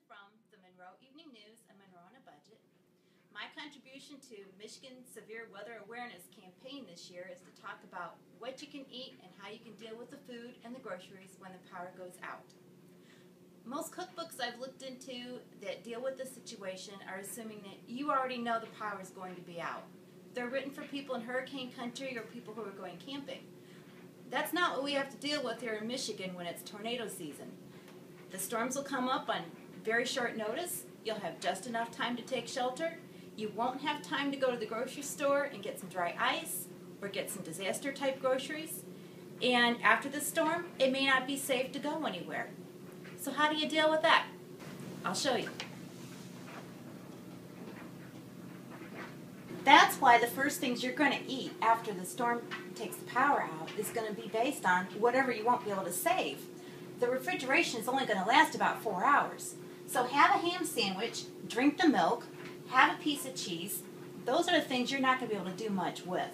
from the Monroe Evening News and Monroe on a Budget. My contribution to Michigan's Severe Weather Awareness campaign this year is to talk about what you can eat and how you can deal with the food and the groceries when the power goes out. Most cookbooks I've looked into that deal with this situation are assuming that you already know the power is going to be out. They're written for people in hurricane country or people who are going camping. That's not what we have to deal with here in Michigan when it's tornado season. The storms will come up on very short notice. You'll have just enough time to take shelter. You won't have time to go to the grocery store and get some dry ice or get some disaster type groceries. And after the storm, it may not be safe to go anywhere. So how do you deal with that? I'll show you. That's why the first things you're going to eat after the storm takes the power out is going to be based on whatever you won't be able to save. The refrigeration is only going to last about 4 hours. So have a ham sandwich, drink the milk, have a piece of cheese. Those are the things you're not going to be able to do much with.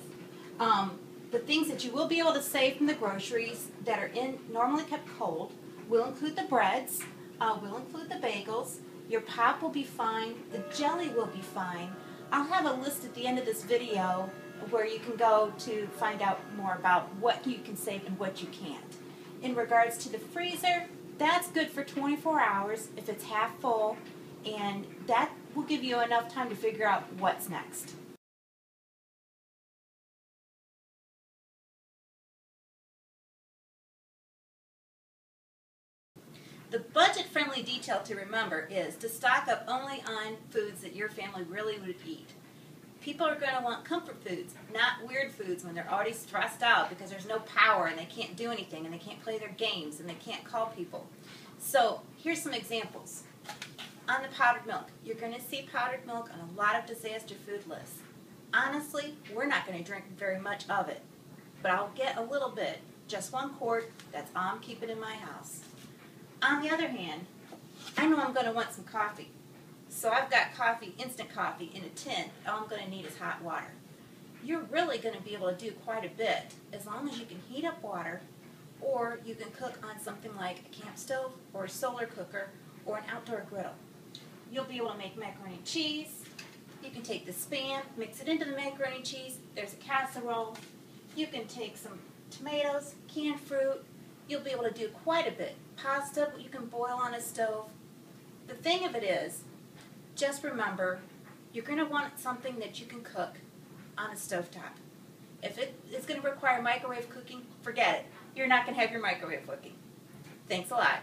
The things that you will be able to save from the groceries that are normally kept cold will include the breads, will include the bagels. Your pop will be fine. The jelly will be fine. I'll have a list at the end of this video where you can go to find out more about what you can save and what you can't. In regards to the freezer, that's good for 24 hours if it's half full, and that will give you enough time to figure out what's next. The budget-friendly detail to remember is to stock up only on foods that your family really would eat. People are going to want comfort foods, not weird foods when they're already stressed out because there's no power and they can't do anything and they can't play their games and they can't call people. So here's some examples. On the powdered milk, you're going to see powdered milk on a lot of disaster food lists. Honestly, we're not going to drink very much of it, but I'll get a little bit, just 1 quart, that's all I'm keeping in my house. On the other hand, I know I'm going to want some coffee. So I've got coffee, instant coffee, in a tin. All I'm going to need is hot water. You're really going to be able to do quite a bit as long as you can heat up water, or you can cook on something like a camp stove or a solar cooker or an outdoor griddle. You'll be able to make macaroni and cheese. You can take the Spam, mix it into the macaroni and cheese. There's a casserole. You can take some tomatoes, canned fruit. You'll be able to do quite a bit. Pasta you can boil on a stove. The thing of it is, just remember, you're going to want something that you can cook on a stovetop. If it's going to require microwave cooking, forget it. You're not going to have your microwave cooking. Thanks a lot.